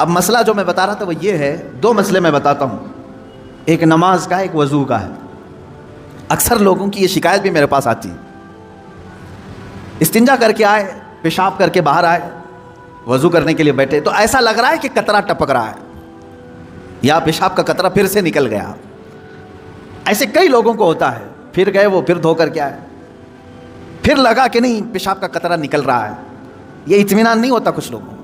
اب مسئلہ جو میں بتا رہا تھا وہ یہ ہے، دو مسئلے میں بتاتا ہوں، ایک نماز کا ہے، ایک وضو کا ہے۔ اکثر لوگوں کی یہ شکایت بھی میرے پاس آتی ہے، استنجا کر کے آئے، پیشاب کر کے باہر آئے، وضو کرنے کے لیے بیٹھے تو ایسا لگ رہا ہے کہ قطرہ ٹپک رہا ہے یا پیشاب کا قطرہ پھر سے نکل گیا۔ ایسے کئی لوگوں کو ہوتا ہے، پھر گئے وہ، پھر دھو کر کے آئے، پھر لگا کہ نہیں پیشاب کا قطرہ نکل رہا ہے۔ یہ اطمینان نہیں ہوتا کچھ لوگوں کو۔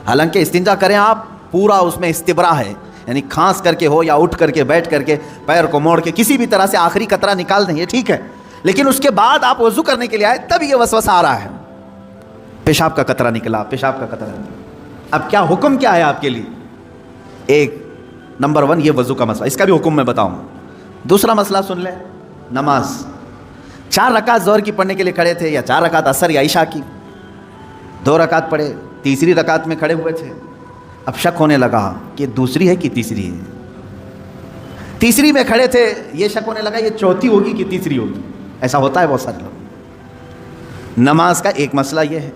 حالانکہ استنجا کریں آپ، پورا اس میں استبرا ہے، یعنی کھانس کر کے ہو یا اٹھ کر کے، بیٹھ کر کے، پیر کو موڑ کے، کسی بھی طرح سے آخری قطرہ نکال دیں، یہ ٹھیک ہے۔ لیکن اس کے بعد آپ وضو کرنے کے لیے آئے، تب یہ وسوسہ آ رہا ہے، پیشاب کا قطرہ نکلا، پیشاب کا قطرہ نکلا۔ اب کیا حکم کیا ہے آپ کے لیے؟ ایک نمبر 1 یہ وضو کا مسئلہ، اس کا بھی حکم میں بتاؤں۔ دوسرا مسئلہ سن لیں، نماز 4 رکعت ظہر کی پڑھنے کے لیے کھڑے تھے، یا 4 رکعت عصر یا عشاء کی، 2 رکعت پڑھے، تیسری رکعت میں کھڑے ہوئے تھے، اب شک ہونے لگا کہ دوسری ہے کہ تیسری ہے۔ تیسری میں کھڑے تھے، یہ شک ہونے لگا یہ چوتھی ہوگی کہ تیسری ہوگی۔ ایسا ہوتا ہے بہت سارے لوگ۔ نماز کا ایک مسئلہ یہ ہے،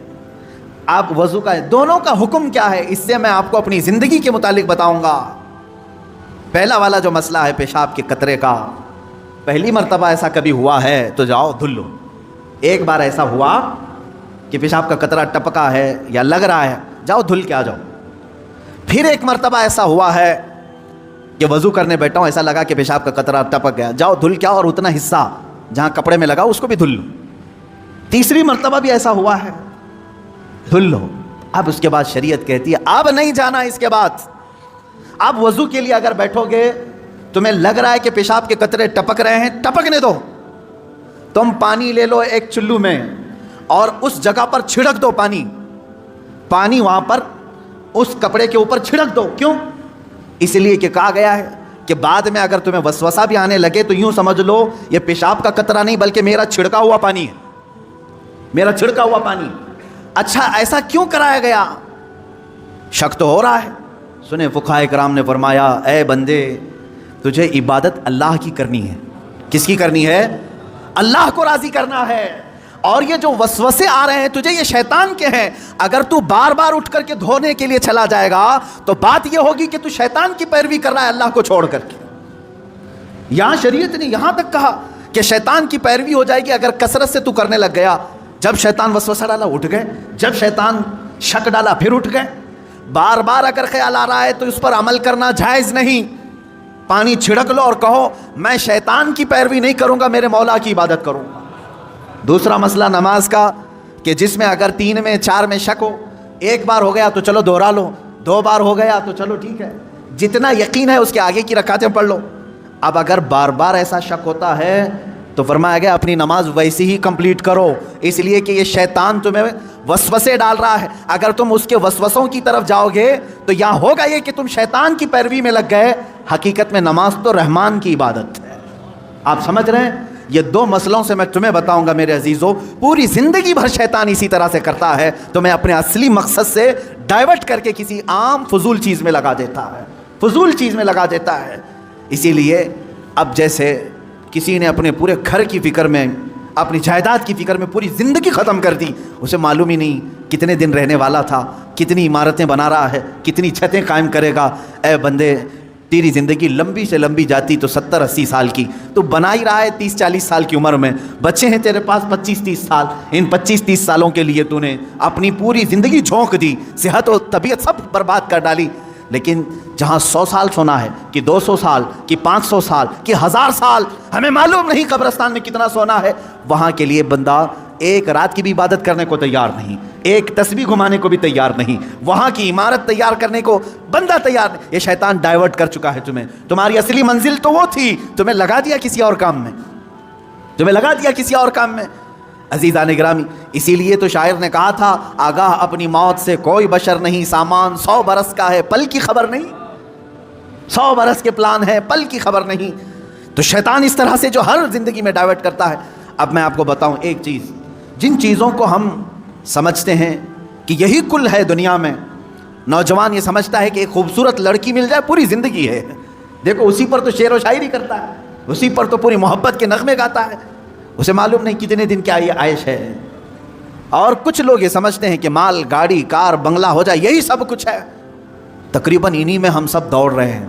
آپ وضو کا ہے، دونوں کا حکم کیا ہے اس سے میں آپ کو اپنی زندگی کے متعلق بتاؤں گا۔ پہلا والا جو مسئلہ ہے پیشاب کے قطرے کا، پہلی مرتبہ ایسا کبھی ہوا ہے تو جاؤ دھل لو۔ ایک بار ایسا ہوا کہ پیشاب کا قطرہ ٹپکا ہے یا لگ رہا ہے، جاؤ دھل کے آ جاؤ۔ پھر ایک مرتبہ ایسا ہوا ہے کہ وضو کرنے بیٹھا ہوں، ایسا لگا کہ پیشاب کا قطرہ ٹپک گیا، جاؤ دھل کے آؤ، اور اتنا حصہ جہاں کپڑے میں لگا اس کو بھی دھل لو۔ تیسری مرتبہ بھی ایسا ہوا ہے، دھل لو۔ اب اس کے بعد شریعت کہتی ہے اب نہیں جانا اس کے بعد۔ اب وضو کے لیے اگر بیٹھو گے، تمہیں لگ رہا ہے کہ پیشاب کے قطرے ٹپک رہے ہیں، ٹپکنے دو۔ تم پانی لے لو ایک چلو میں اور اس جگہ پر چھڑک دو پانی وہاں پر اس کپڑے کے اوپر چھڑک دو۔ کیوں؟ اس لیے کہ کہا گیا ہے کہ بعد میں اگر تمہیں وسوسہ بھی آنے لگے تو یوں سمجھ لو یہ پیشاب کا قطرہ نہیں بلکہ میرا چھڑکا ہوا پانی ہے، میرا چھڑکا ہوا پانی۔ اچھا ایسا کیوں کرایا گیا؟ شک تو ہو رہا ہے۔ سنیں فقہاء کرام نے فرمایا اے بندے، تجھے عبادت اللہ کی کرنی ہے۔ کس کی کرنی ہے؟ اللہ کو راضی کرنا ہے۔ اور یہ جو وسوسے آ رہے ہیں تجھے، یہ شیطان کے ہیں۔ اگر تو بار بار اٹھ کر کے دھونے کے لیے چلا جائے گا تو بات یہ ہوگی کہ تو شیطان کی پیروی کر رہا ہے اللہ کو چھوڑ کر کے۔ یہاں شریعت نے یہاں تک کہا کہ شیطان کی پیروی ہو جائے گی اگر کثرت سے تو کرنے لگ گیا۔ جب شیطان وسوسہ ڈالا اٹھ گئے، جب شیطان شک ڈالا پھر اٹھ گئے۔ بار بار اگر خیال آ رہا ہے تو اس پر عمل کرنا جائز نہیں۔ پانی چھڑک لو اور کہو میں شیطان کی پیروی نہیں کروں گا، میرے مولا کی عبادت کروں گا۔ دوسرا مسئلہ نماز کا کہ جس میں اگر 3 میں 4 میں شک ہو، ایک بار ہو گیا تو چلو دوہرا لو، 2 بار ہو گیا تو چلو ٹھیک ہے، جتنا یقین ہے اس کے آگے کی رکعتیں پڑھ لو۔ اب اگر بار بار ایسا شک ہوتا ہے تو فرمایا گیا اپنی نماز ویسی ہی کمپلیٹ کرو، اس لیے کہ یہ شیطان تمہیں وسوسے ڈال رہا ہے۔ اگر تم اس کے وسوسوں کی طرف جاؤ گے تو یہاں ہوگا یہ کہ تم شیطان کی پیروی میں لگ گئے۔ حقیقت میں نماز تو رحمان کی عبادت ہے۔ آپ سمجھ رہے ہیں؟ یہ 2 مسئلوں سے میں تمہیں بتاؤں گا میرے عزیزو، پوری زندگی بھر شیطان اسی طرح سے کرتا ہے، تمہیں اپنے اصلی مقصد سے ڈائیورٹ کر کے کسی عام فضول چیز میں لگا دیتا ہے، فضول چیز میں لگا دیتا ہے۔ اسی لیے اب جیسے کسی نے اپنے پورے گھر کی فکر میں، اپنی جائیداد کی فکر میں پوری زندگی ختم کر دی، اسے معلوم ہی نہیں کتنے دن رہنے والا تھا، کتنی عمارتیں بنا رہا ہے، کتنی چھتیں قائم کرے گا۔ اے بندے، تیری زندگی لمبی سے لمبی جاتی تو 70-80 سال کی، تو بنا ہی رہا ہے 30-40 سال کی عمر میں، بچے ہیں تیرے پاس 25-30 سال، ان 25-30 سالوں کے لیے تو نے اپنی پوری زندگی جھونک دی، صحت و طبیعت سب برباد کر ڈالی۔ لیکن جہاں 100 سال سونا ہے کہ 200 سال کہ 500 سال کہ 1000 سال، ہمیں معلوم نہیں قبرستان میں کتنا سونا ہے، وہاں کے لیے بندہ ایک رات کی بھی عبادت کرنے کو تیار نہیں، ایک تسبیح گھمانے کو بھی تیار نہیں، وہاں کی عمارت تیار کرنے کو بندہ تیار نہیں۔ یہ شیطان ڈائیورٹ کر چکا ہے تمہیں، تمہاری اصلی منزل تو وہ تھی، تمہیں لگا دیا کسی اور کام میں، تمہیں لگا دیا کسی اور کام میں۔ عزیزان گرامی، اسی لیے تو شاعر نے کہا تھا آگاہ اپنی موت سے کوئی بشر نہیں، سامان 100 برس کا ہے پل کی خبر نہیں، 100 برس کے پلان ہے پل کی خبر نہیں۔ تو شیطان اس طرح سے جو ہر زندگی میں ڈائیورٹ کرتا ہے۔ اب میں آپ کو بتاؤں ایک چیز، جن چیزوں کو ہم سمجھتے ہیں کہ یہی کل ہے دنیا میں، نوجوان یہ سمجھتا ہے کہ ایک خوبصورت لڑکی مل جائے پوری زندگی ہے، دیکھو اسی پر تو شعر و شاعری کرتا ہے، اسی پر تو پوری محبت کے نغمے گاتا ہے، اسے معلوم نہیں کتنے دن کیا یہ عائش ہے۔ اور کچھ لوگ یہ سمجھتے ہیں کہ مال، گاڑی، کار، بنگلہ ہو جائے یہی سب کچھ ہے۔ تقریباً انہی میں ہم سب دوڑ رہے ہیں،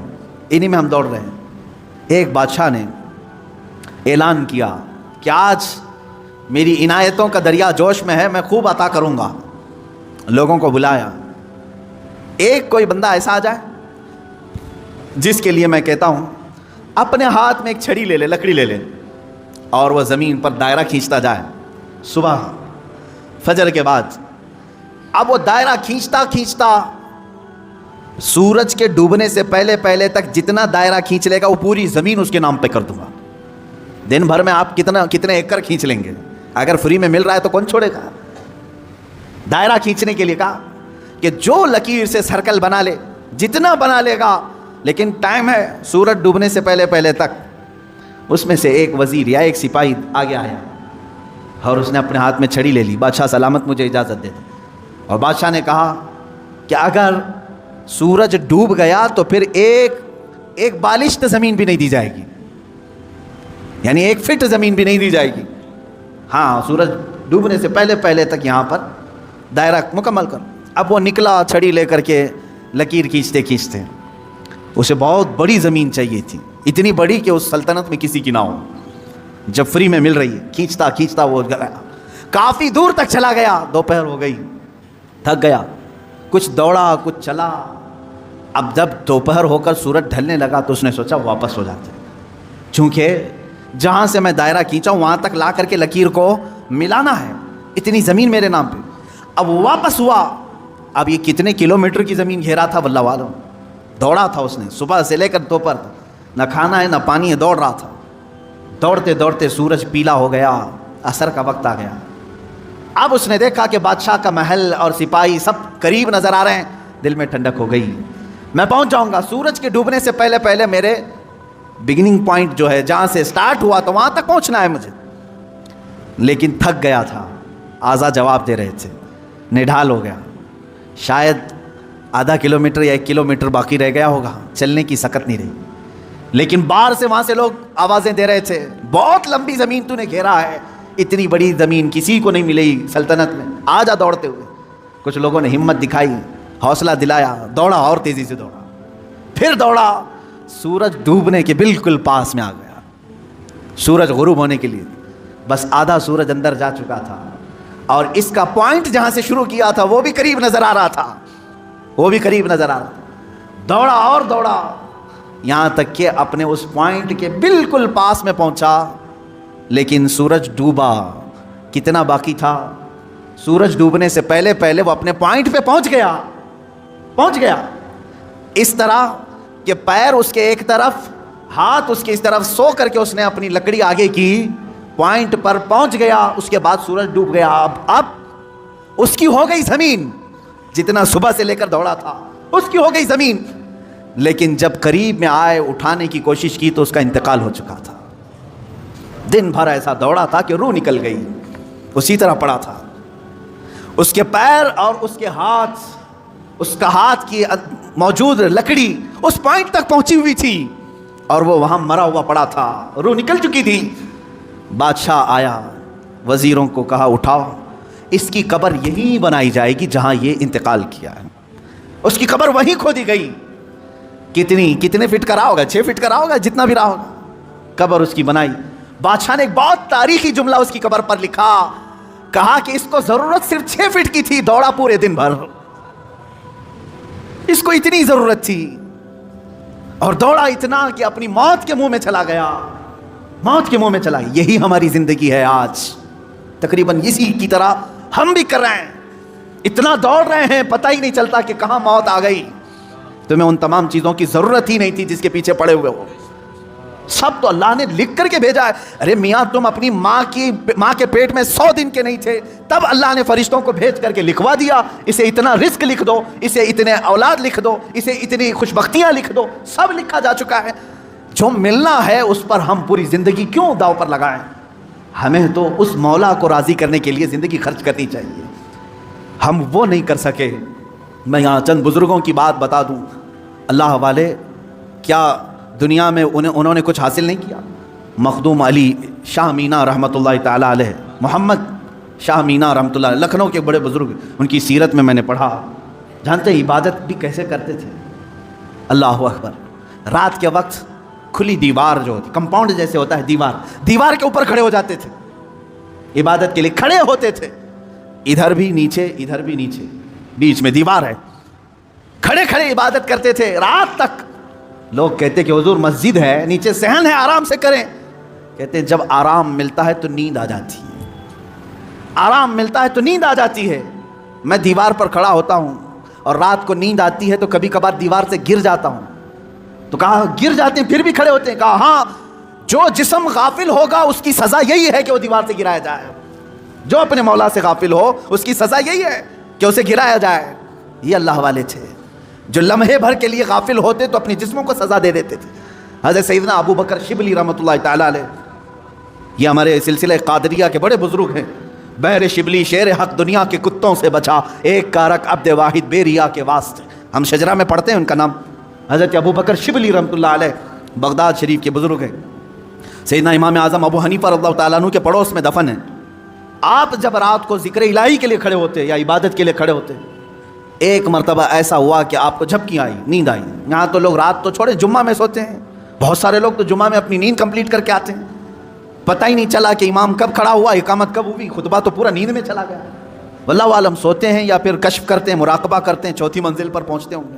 انہی میں ہم دوڑ رہے ہیں۔ ایک بادشاہ نے اعلان کیا کہ آج میری عنایتوں کا دریا جوش میں ہے، میں خوب عطا کروں گا۔ لوگوں کو بلایا، ایک کوئی بندہ ایسا آ جائے جس کے لیے میں کہتا ہوں اپنے ہاتھ میں ایک چھڑی لے لے، لکڑی لے لے، اور وہ زمین پر دائرہ کھینچتا جائے صبح فجر کے بعد۔ اب وہ دائرہ کھینچتا کھینچتا سورج کے ڈوبنے سے پہلے پہلے تک جتنا دائرہ کھینچ لے گا وہ پوری زمین اس کے نام پہ کر دوں گا۔ دن بھر میں آپ کتنے ایکڑ کھینچ لیں گے؟ اگر فری میں مل رہا ہے تو کون چھوڑے گا؟ دائرہ کھینچنے کے لیے کہا کہ جو لکیر سے سرکل بنا لے، جتنا بنا لے گا، لیکن ٹائم ہے سورج ڈوبنے سے پہلے پہلے تک۔ اس میں سے ایک وزیر یا ایک سپاہی آگے آیا اور اس نے اپنے ہاتھ میں چھڑی لے لی، بادشاہ سلامت مجھے اجازت دے دے۔ اور بادشاہ نے کہا کہ اگر سورج ڈوب گیا تو پھر ایک بالشت زمین بھی نہیں دی جائے گی، یعنی 1 فٹ زمین بھی نہیں دی جائے گی۔ ہاں، سورج ڈوبنے سے پہلے پہلے تک یہاں پر دائرہ مکمل کر۔ اب وہ نکلا چھڑی لے کر کے، لکیر کھینچتے کھینچتے، اسے بہت بڑی زمین چاہیے تھی، اتنی بڑی کہ اس سلطنت میں کسی کی نہ ہو، جب فری میں مل رہی ہے۔ کھینچتا کھینچتا وہ گیا، کافی دور تک چلا گیا، دوپہر ہو گئی، تھک گیا، کچھ دوڑا کچھ چلا۔ اب جب دوپہر ہو کر سورج ڈھلنے لگا تو اس نے سوچا واپس ہو جاتے، چونکہ جہاں سے میں دائرہ کھینچا ہوں وہاں تک لا کر کے لکیر کو ملانا ہے، اتنی زمین میرے نام پہ۔ اب واپس ہوا، اب یہ کتنے کلومیٹر کی زمین گھیرا تھا واللہ عالم، دوڑا تھا اس نے صبح سے لے کر دوپہر تک، نہ کھانا ہے نہ پانی ہے، دوڑ رہا تھا۔ دوڑتے دوڑتے سورج پیلا ہو گیا، عصر کا وقت آ گیا۔ اب اس نے دیکھا کہ بادشاہ کا محل اور سپاہی سب قریب نظر آ رہے ہیں، دل میں ٹھنڈک ہو گئی، میں پہنچ جاؤں گا سورج کے ڈوبنے سے پہلے پہلے، میرے بگننگ پوائنٹ جو ہے جہاں سے سٹارٹ ہوا تو وہاں تک پہنچنا ہے مجھے۔ لیکن تھک گیا تھا، آزاد جواب دے رہے تھے، نڈھال ہو گیا، شاید آدھا کلومیٹر یا 1 کلومیٹر باقی رہ گیا ہوگا، چلنے کی سکت نہیں رہی۔ لیکن باہر سے وہاں سے لوگ آوازیں دے رہے تھے، بہت لمبی زمین تو نے گھیرا ہے، اتنی بڑی زمین کسی کو نہیں ملی سلطنت میں، آ جا دوڑتے ہوئے۔ کچھ لوگوں نے ہمت دکھائی، حوصلہ دلایا، دوڑا اور تیزی سے دوڑا، پھر دوڑا، سورج ڈوبنے کے بالکل پاس میں آ گیا، سورج غروب ہونے کے لیے بس آدھا سورج اندر جا چکا تھا، اور اس کا پوائنٹ جہاں سے شروع کیا تھا وہ بھی قریب نظر آ رہا تھا، وہ بھی قریب نظر آ رہا تھا۔ دوڑا اور دوڑا، یہاں تک کہ اپنے اس پوائنٹ کے بالکل پاس میں پہنچا، لیکن سورج ڈوبا۔ کتنا باقی تھا؟ سورج ڈوبنے سے پہلے پہلے وہ اپنے پوائنٹ پہ پہنچ گیا، اس طرح کہ پیر اس کے ایک طرف، ہاتھ اس کے اس طرف، سو کر کے اس نے اپنی لکڑی آگے کی، پوائنٹ پر پہنچ گیا۔ اس کے بعد سورج ڈوب گیا، اب اس کی ہو گئی زمین، جتنا صبح سے لے کر دوڑا تھا اس کی ہو گئی زمین، لیکن جب قریب میں آئے اٹھانے کی کوشش کی تو اس کا انتقال ہو چکا تھا۔ دن بھر ایسا دوڑا تھا کہ روح نکل گئی، اسی طرح پڑا تھا، اس کے پیر اور اس کے ہاتھ، اس کا ہاتھ کی موجود لکڑی اس پوائنٹ تک پہنچی ہوئی تھی اور وہ وہاں مرا ہوا پڑا تھا، روح نکل چکی تھی۔ بادشاہ آیا، وزیروں کو کہا اٹھاؤ، اس کی قبر یہیں بنائی جائے گی جہاں یہ انتقال کیا ہے۔ اس کی قبر وہیں کھودی گئی، کتنے فٹ کا رہا ہوگا، 6 فٹ کا رہا ہوگا، جتنا بھی رہا ہوگا، قبر اس کی بنائی۔ بادشاہ نے ایک بہت تاریخی جملہ اس کی قبر پر لکھا، کہا کہ اس کو ضرورت صرف 6 فٹ کی تھی، دوڑا پورے دن بھر، اس کو اتنی ضرورت تھی، اور دوڑا اتنا کہ اپنی موت کے منہ میں چلا گیا، موت کے منہ میں چلا گیا۔ یہی ہماری زندگی ہے آج، تقریباً اسی کی طرح ہم بھی کر رہے ہیں، اتنا دوڑ رہے ہیں، پتہ ہی نہیں چلتا کہ کہاں موت آ گئی۔ تمہیں ان تمام چیزوں کی ضرورت ہی نہیں تھی جس کے پیچھے پڑے ہوئے ہو، سب تو اللہ نے لکھ کر کے بھیجا ہے۔ ارے میاں، تم اپنی ماں کے پیٹ میں 100 دن کے نہیں تھے، تب اللہ نے فرشتوں کو بھیج کر کے لکھوا دیا، اسے اتنا رزق لکھ دو، اسے اتنے اولاد لکھ دو، اسے اتنی خوشبختیاں لکھ دو، سب لکھا جا چکا ہے۔ جو ملنا ہے اس پر ہم پوری زندگی کیوں داؤ پر لگائیں؟ ہمیں تو اس مولا کو راضی کرنے کے لیے زندگی خرچ کرنی چاہیے، ہم وہ نہیں کر سکے۔ میں یہاں چند بزرگوں کی بات بتا دوں، اللہ والے، کیا دنیا میں انہوں نے کچھ حاصل نہیں کیا؟ مخدوم علی شاہ مینا رحمۃ اللہ تعالیٰ علیہ، محمد شاہ مینا رحمۃ اللہ علیہ، لکھنؤ کے بڑے بزرگ، ان کی سیرت میں نے پڑھا، جانتے ہیں عبادت بھی کیسے کرتے تھے؟ اللہ اکبر، رات کے وقت کھلی دیوار جو ہوتی، کمپاؤنڈ جیسے ہوتا ہے دیوار کے اوپر کھڑے ہو جاتے تھے، عبادت کے لیے کھڑے ہوتے تھے، ادھر بھی نیچے ادھر بھی نیچے، بیچ میں دیوار ہے، کھڑے کھڑے عبادت کرتے تھے رات تک۔ لوگ کہتے کہ حضور مسجد ہے، نیچے صحن ہے، آرام سے کریں۔ کہتے ہیں جب آرام ملتا ہے تو نیند آ جاتی ہے، آرام ملتا ہے تو نیند آ جاتی ہے۔ میں دیوار پر کھڑا ہوتا ہوں اور رات کو نیند آتی ہے تو کبھی کبھار دیوار سے گر جاتا ہوں۔ تو کہا گر جاتے ہیں پھر بھی کھڑے ہوتے ہیں؟ کہا ہاں، جو جسم غافل ہوگا اس کی سزا یہی ہے کہ وہ دیوار سے گرایا جائے، جو اپنے مولا سے غافل ہو اس کی سزا یہی ہے کہ اسے گرایا جائے۔ یہ اللہ والے تھے جو لمحے بھر کے لیے غافل ہوتے تو اپنی جسموں کو سزا دے دیتے تھے۔ حضرت سیدنا ابو بکر شبلی رحمۃ اللہ تعالیٰ علیہ، یہ ہمارے سلسلہ قادریہ کے بڑے بزرگ ہیں۔ بہر شبلی شیر حق دنیا کے کتوں سے بچا، ایک کارک عبد واحد بے ریا کے واسطے، ہم شجرہ میں پڑھتے ہیں ان کا نام۔ حضرت ابو بکر شبلی رحمۃ اللہ علیہ بغداد شریف کے بزرگ ہیں۔ سیدنا امام اعظم ابو حنیفہ رضی اللہ تعالیٰ عنہ کے پڑوس میں دفن ہیں۔ آپ جب رات کو ذکر الہی کے لیے کھڑے ہوتے یا عبادت کے لیے کھڑے ہوتے، ایک مرتبہ ایسا ہوا کہ آپ کو جھپکی آئی، نیند آئی۔ یہاں تو لوگ رات تو چھوڑے جمعہ میں سوتے ہیں، بہت سارے لوگ تو جمعہ میں اپنی نیند کمپلیٹ کر کے آتے ہیں، پتہ ہی نہیں چلا کہ امام کب کھڑا ہوا، اقامت کب ہوئی، خطبہ تو پورا نیند میں چلا گیا۔ واللہ عالم سوتے ہیں یا پھر کشف کرتے ہیں، مراقبہ کرتے ہیں، چوتھی منزل پر پہنچتے ہوں گے۔